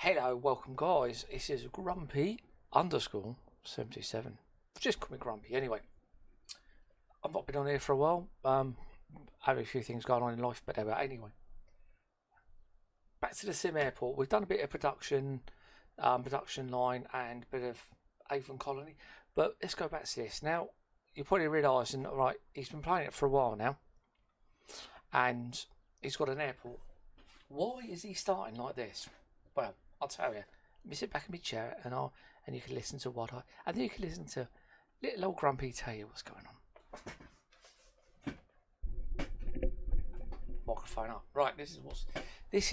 Hello, welcome guys. This is Grumpy underscore 77. Just call me Grumpy anyway. I've not been on here for a while. Having a few things going on in life, but anyway. Back to the Sim Airport. We've done a bit of production line and a bit of Avon Colony. But let's go back to this. Now, you're probably realising, right, he's been playing it for a while now. And he's got an airport. Why is he starting like this? Well, I'll tell you. Let me sit back in my chair and you can listen to and then you can listen to little old Grumpy tell you what's going on. Microphone up. Right, this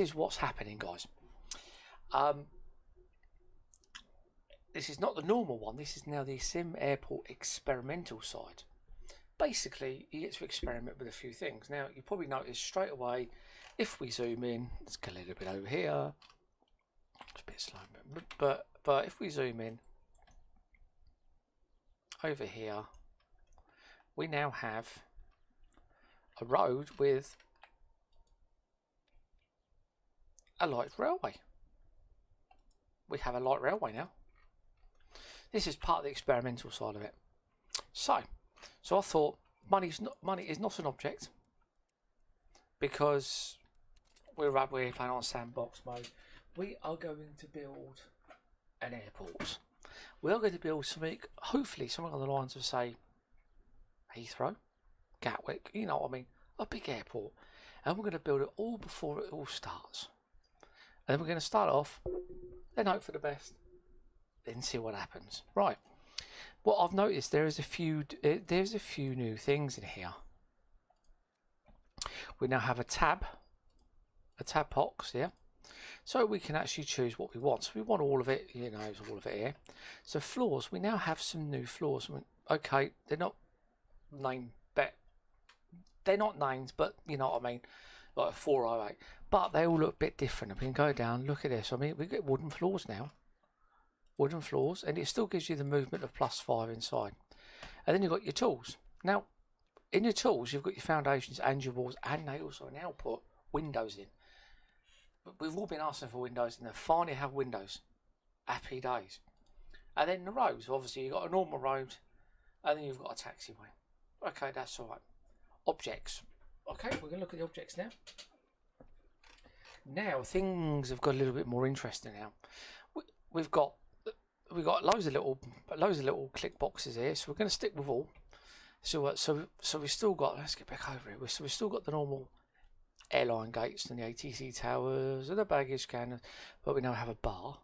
is what's happening, guys. This is not the normal one. This is now the Sim Airport experimental side. Basically, you get to experiment with a few things. Now, you probably notice straight away, if we zoom in, let's go a little bit over here. It's a bit slow, but if we zoom in over here, we now have a road with a light railway. We have a light railway now. This is part of the experimental side of it. So I thought money is not an object because we're playing on sandbox mode. We are going to build an airport. We are going to build something, hopefully something on the lines of, say, Heathrow, Gatwick, you know what I mean, a big airport. And we're going to build it all before it all starts. And then we're going to start off, then hope for the best, then see what happens. Right. What I've noticed, there's a few new things in here. We now have a tab box here, so we can actually choose what we want. So we want all of it, you know, all of it here. So floors, we now have some new floors. Okay, they're not named, but they're not names, but you know what I mean, like 408. But they all look a bit different. We can go down, look at this. I mean, we get wooden floors now. Wooden floors, and it still gives you the movement of +5 inside. And then you've got your tools. Now, in your tools, you've got your foundations and your walls, and they also now put windows in. We've all been asking for windows, and they finally have windows. Happy days. And then the roads, obviously, you've got a normal road, and then you've got a taxiway. Okay, that's all right. Objects. Okay, we're going to look at the objects now. Now, things have got a little bit more interesting now. We've got loads of little click boxes here, so we're going to stick with all. So we've still got, let's get back over it. So we've still got the normal airline gates and the ATC towers and the baggage scanners, but we now have a bar,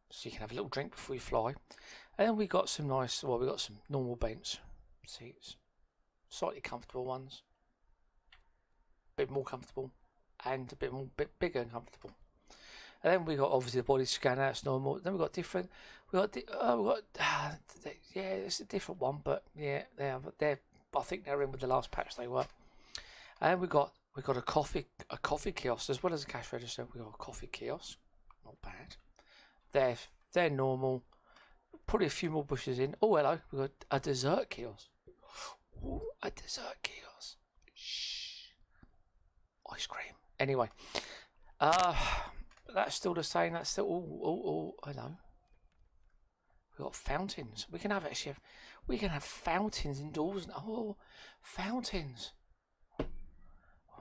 so you can have a little drink before you fly. And then we got some nice, well, we got some normal bench seats, slightly comfortable ones, a bit more comfortable, and a bit bigger and comfortable. And then we got obviously the body scanner, that's normal. Then we got different. Yeah, it's a different one, but yeah, they're. I think they're in with the last patch they were. And we got a coffee kiosk as well as a cash register. We got a coffee kiosk, not bad. They're normal. Probably a few more bushes in. Oh hello, we got a dessert kiosk. Ooh, a dessert kiosk. Shh. Ice cream. Anyway, that's still the same. That's still all. I know. We've got fountains. We can have fountains indoors. Oh, fountains.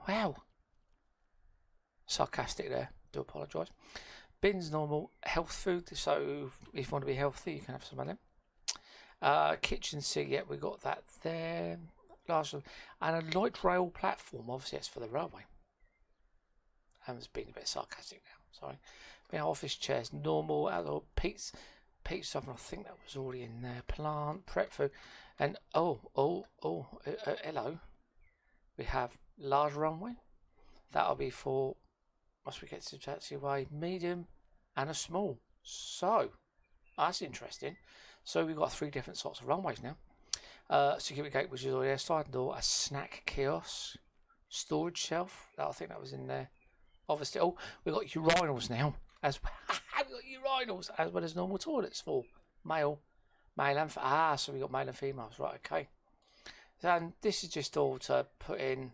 Wow. Sarcastic there. Do apologise. Bins normal. Health food. So if you want to be healthy, you can have some of them. Kitchen sink. Yeah, we got that there. Last one. And a light rail platform. Obviously, that's for the railway. I was being a bit sarcastic now. Sorry. My office chairs, normal, adult, pizza oven, I think that was already in there. Plant, prep food, and hello. We have large runway. That'll be for, once we get to the taxiway, medium, and a small. So, that's interesting. So we've got 3 different sorts of runways now. Security gate, which is already there, sliding door, a snack kiosk, storage shelf. I think that was in there. Obviously, we've got urinals now, as well as normal toilets for male and so we got male and females, right? Okay. And this is just all to put in.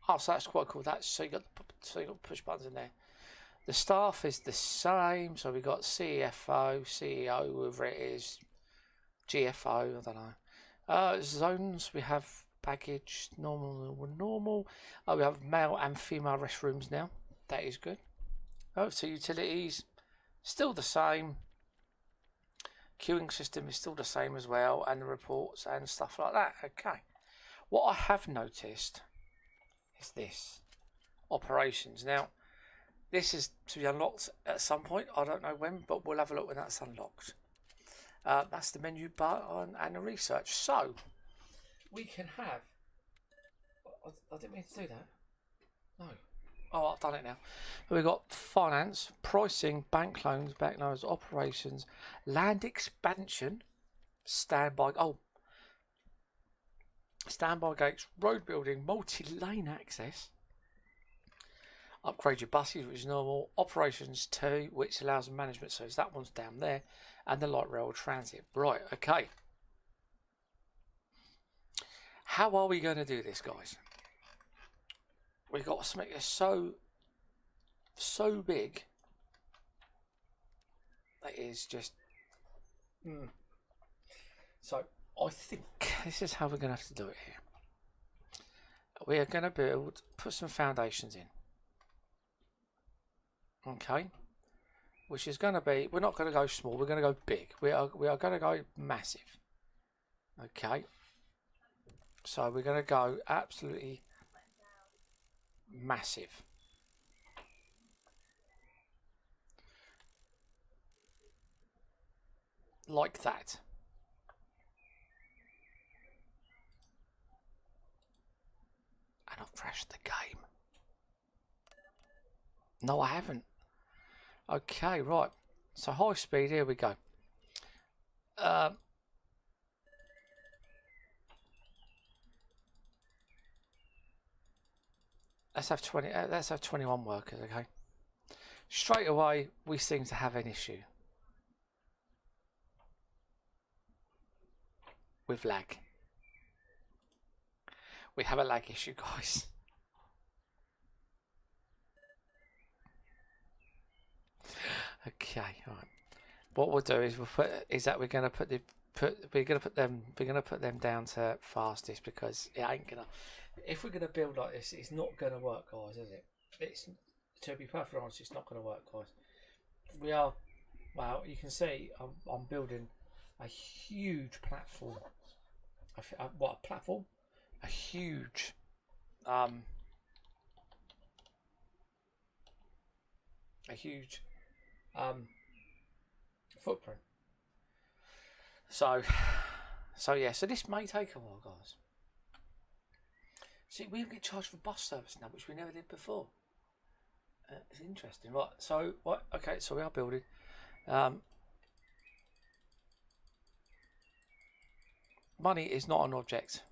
Oh, so that's quite cool. So you got push buttons in there. The staff is the same, so we got CFO, CEO, whoever it is, GFO, I don't know. Zones, we have baggage, normal. Oh, we have male and female restrooms now. That is good. Oh, so utilities, still the same. Queuing system is still the same as well, and the reports and stuff like that. Okay. What I have noticed is this. Operations. Now, this is to be unlocked at some point. I don't know when, but we'll have a look when that's unlocked. That's the menu button and the research. So, we can have... I didn't mean to do that. No. Oh, I've done it now. We've got finance, pricing, bank loans, operations, land expansion, standby. Oh, standby gates, road building, multi-lane access. Upgrade your buses, which is normal. Operations 2, which allows management. So that one's down there, and the light rail transit. Right. Okay. How are we going to do this, guys? We've got to make this so big that is just So I think this is how we're going to have to do it here. We are going to put some foundations in, okay, which is going to be, we're not going to go small, we're going to go big. We are going to go massive. Okay, so we're going to go absolutely massive. Like that. And I've crashed the game. No, I haven't. Okay, right. So high speed, here we go. Let's have 20. Let's have 21 workers. Okay. Straight away, we seem to have an issue with lag. We have a lag issue, guys. Okay, all right. What we'll do is we're going to put them down to fastest, because it ain't gonna. If we're going to build like this, it's not going to work, guys, is it? It's, to be perfectly honest, it's not going to work, guys. We are, well, you can see I'm building a huge platform. What a platform? A huge footprint. So yeah, so this may take a while, guys. See, we get charged for bus service now, which we never did before. It's interesting, right? So what? Okay, so we are building. Money is not an object.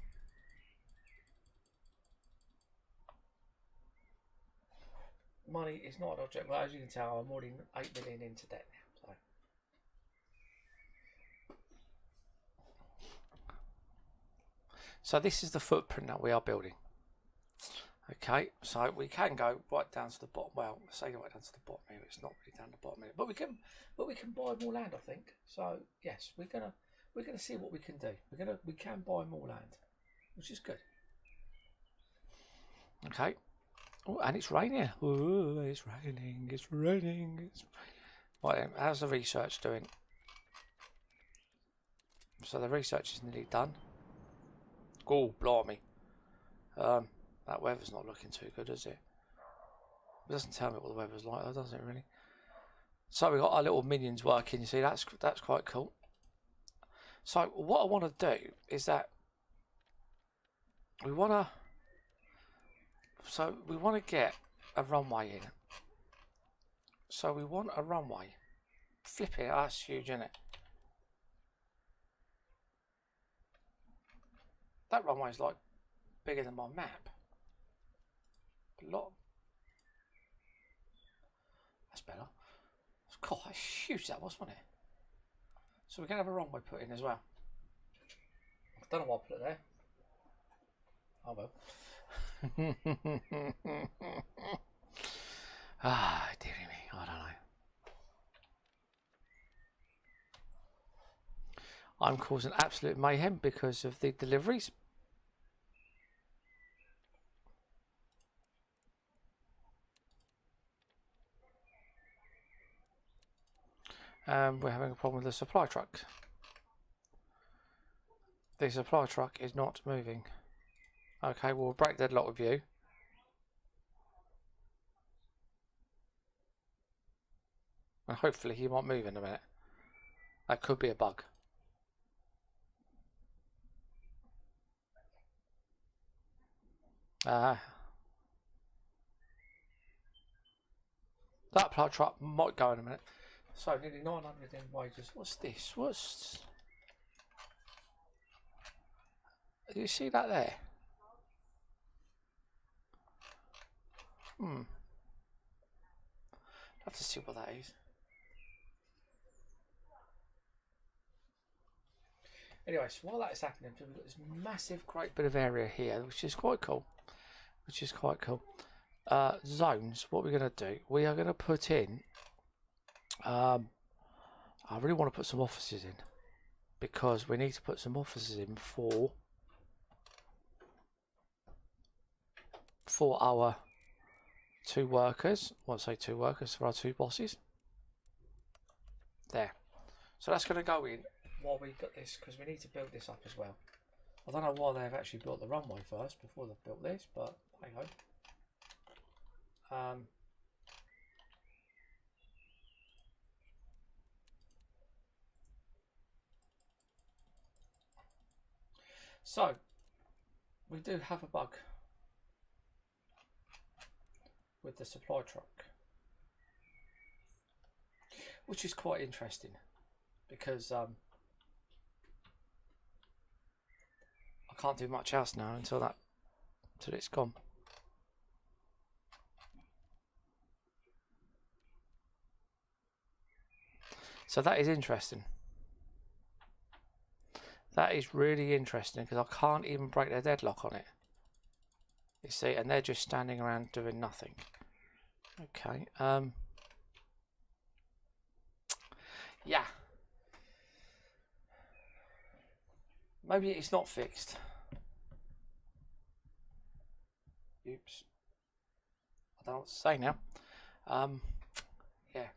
Money is not an object. Well, as you can tell, I'm already 8 million into debt now. So this is the footprint that we are building. Okay, so we can go right down to the bottom. Well, say right down to the bottom here. It's not really down the bottom here, but we can buy more land, I think. So yes, we're gonna see what we can do. We can buy more land, which is good. Okay. Oh, and it's raining. Oh, it's raining. It's raining. It's raining. Right then, how's the research doing? So the research is nearly done. Oh, blimey. That weather's not looking too good, is it? It doesn't tell me what the weather's like, though, does it really? So we've got our little minions working. You see, that's quite cool. So what I want to do is that we want to get a runway in. So we want a runway. Flipping it, that's huge, isn't it? That runway's like bigger than my map. A lot. That's better. God, that's huge that was, wasn't it? So we're going to have a runway put in as well. I don't know why I put it there. Oh well. Ah, dearie me. I don't know. I'm causing absolute mayhem because of the deliveries. We're having a problem with the supply truck. The supply truck is not moving. Okay, we'll break deadlock with you. And hopefully he might move in a minute. That could be a bug. That supply truck might go in a minute. So nearly 900 in wages. What's this? What's... Do you see that there? I'll have to see what that is. Anyway, so while that is happening, we've got this massive, great bit of area here, which is quite cool. Zones. What we're going to do? We are going to put in. I really want to put some offices in because we need to put some offices in for our 2 workers. I want to say 2 workers for our 2 bosses. There. So that's going to go in while we got this because we need to build this up as well. I don't know why they've actually built the runway first before they've built this, but there you go. So we do have a bug with the supply truck, which is quite interesting because I can't do much else now until it's gone. So that is interesting. That is really interesting because I can't even break their deadlock on it. You see, and they're just standing around doing nothing. Okay. Yeah. Maybe it's not fixed. Oops. I don't know what to say now. Yeah.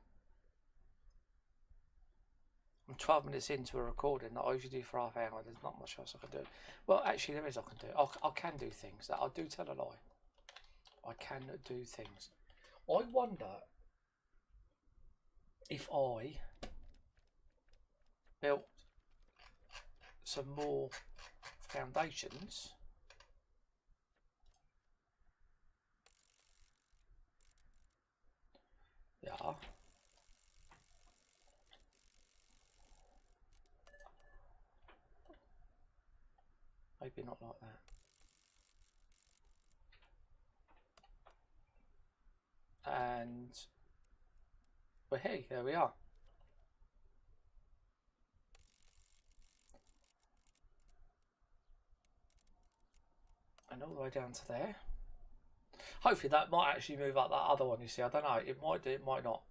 I'm 12 minutes into a recording that I usually do for half an hour. There's not much else I can do. Well, actually, there is. I can do. I can do things. That I do tell a lie. I can do things. I wonder if I built some more foundations. Yeah. Maybe not like that. And well, hey, there we are. And all the way down to there. Hopefully that might actually move up that other one, you see. I don't know. It might do, it might not.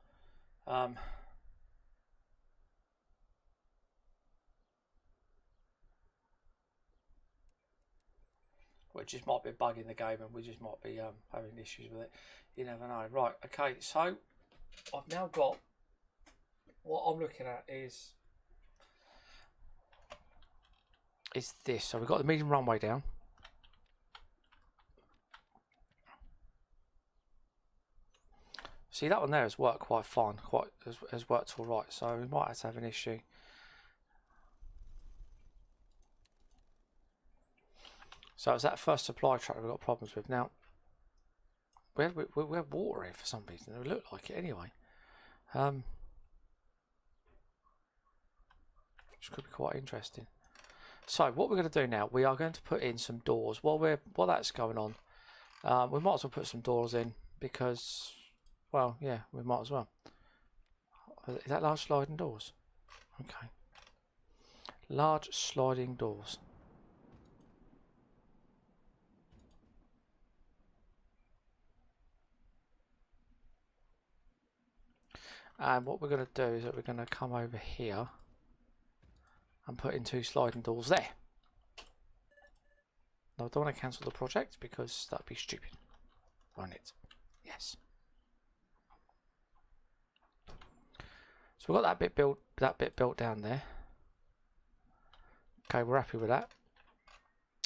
Which just might be a bug in the game and we just might be having issues with it. You never know. Right, okay, so I've now got, what I'm looking at is this. So we've got the medium runway down. See, that one there has worked quite fine, has worked all right, so we might have an issue. So it's that first supply truck we've got problems with. Now, we have water here for some reason. It looked like it anyway. Which could be quite interesting. So what we're going to do now, we are going to put in some doors. While that's going on, we might as well put some doors in because, well, yeah, we might as well. Is that large sliding doors? Okay. Large sliding doors. And what we're going to do is that we're going to come over here and put in 2 sliding doors there. Now I don't want to cancel the project because that'd be stupid, won't it? Yes. So we've got that bit built down there. Okay, we're happy with that.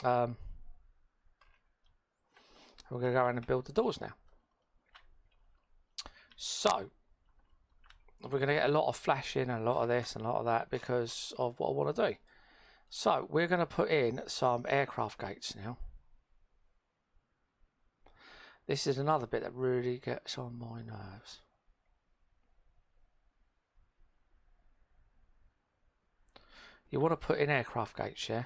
We're going to go around and build the doors now. So we're going to get a lot of flashing and a lot of this and a lot of that because of what I want to do. So we're going to put in some aircraft gates now. This is another bit that really gets on my nerves. You want to put in aircraft gates, yeah?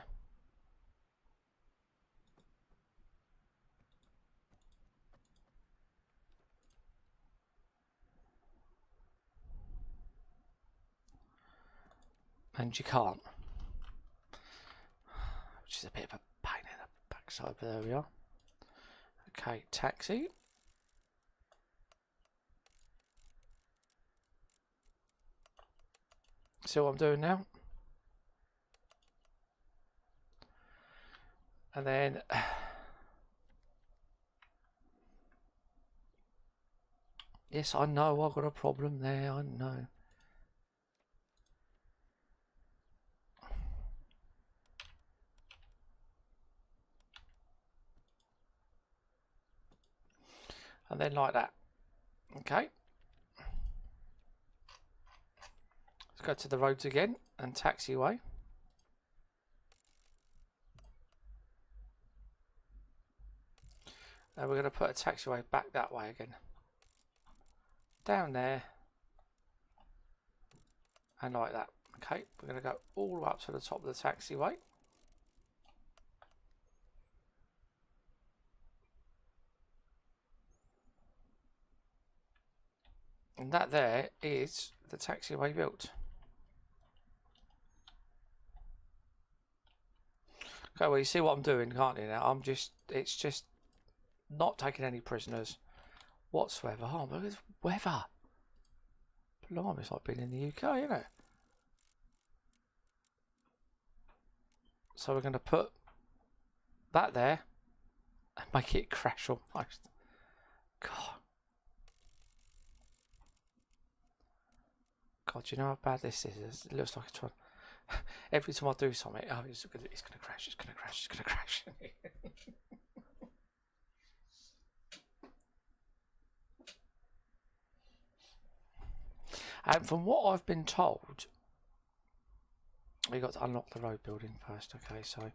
And you can't. Which is a bit of a pain in the backside, but there we are. Okay, taxi. See what I'm doing now? And then yes, I know I've got a problem there, I know. And then like that. Okay. Let's go to the roads again and taxiway. And we're going to put a taxiway back that way again. Down there. And like that. Okay, we're going to go all the way up to the top of the taxiway. And that there is the taxiway built. Okay, well you see what I'm doing, can't you now? It's just not taking any prisoners whatsoever. Oh, look at this weather. Blimey, it's like being in the UK, isn't it? So we're going to put that there and make it crash almost. God. God, you know how bad this is? It looks like it's trying. Every time I do something, oh, it's going to crash, it's going to crash, it's going to crash. And from what I've been told, we got to unlock the road building first. Okay, so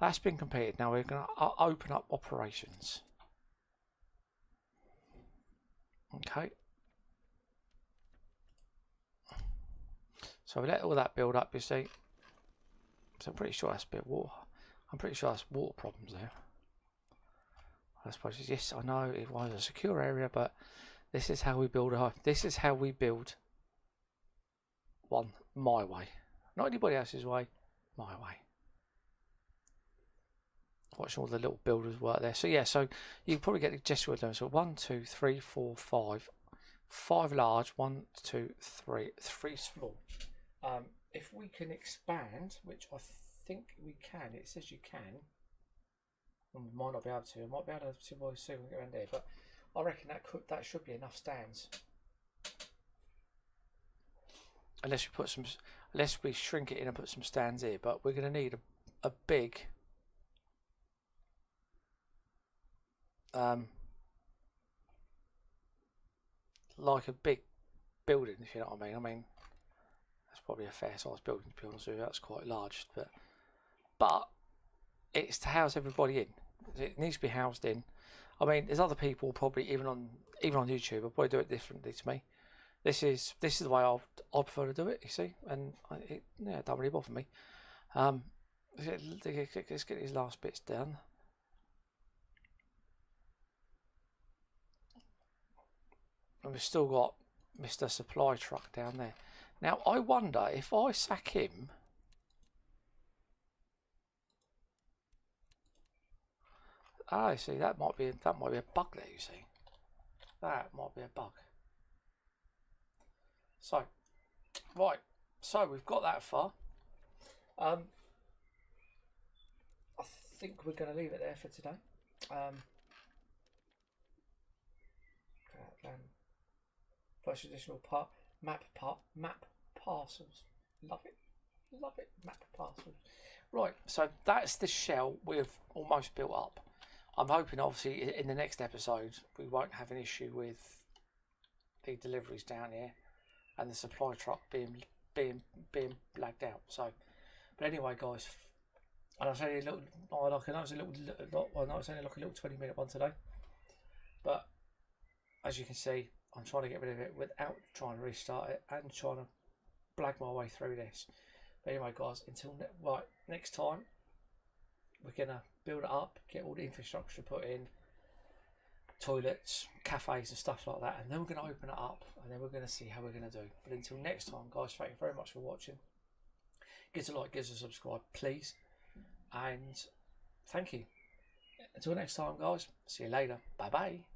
that's been completed. Now we're going to open up operations. Okay. So we let all that build up, you see. So I'm pretty sure that's a bit of water. I'm pretty sure that's water problems there. I suppose, yes, I know it was a secure area, but this is how we build a home. This is how we build one my way. Not anybody else's way, my way. Watching all the little builders work there. So yeah, so you can probably get the gesture with them. So 1, 2, 3, 4, 5. 5 large, 1, 2, 3. 3 small. If we can expand, which I think we can, it says you can. I might not be able to. I might be able to see if we can get around there, but I reckon that should be enough stands. Unless we shrink it in and put some stands here, but we're going to need a big like a big building, if you know what I mean. I mean, that's probably a fair size building, to be honest with you. That's quite large, but it's to house everybody in. It needs to be housed in. I mean, there's other people probably even on YouTube will probably do it differently to me. This is the way I prefer to do it, you see, and it don't really bother me. Let's get these last bits done. And we've still got Mr. Supply Truck down there. Now I wonder if I sack him. Ah, you see, that might be a bug there. You see, that might be a bug. So, right, so we've got that far. I think we're going to leave it there for today. First additional map parcels. Love it, map parcels. Right, so that's the shell we've almost built up. I'm hoping, obviously, in the next episode we won't have an issue with the deliveries down here and the supply truck being blagged out. So, but anyway, guys, and I was only a little. I know it's a little. I know it's only like a little 20-minute one today, but as you can see, I'm trying to get rid of it without trying to restart it and trying to blag my way through this. But anyway, guys, until next time, we're gonna build it up, get all the infrastructure put in, toilets, cafes and stuff like that, and then we're going to open it up and then we're going to see how we're going to do. But until next time, guys, thank you very much for watching. Give us a like, give us a subscribe, please, and thank you. Until next time, guys, see you later. Bye bye.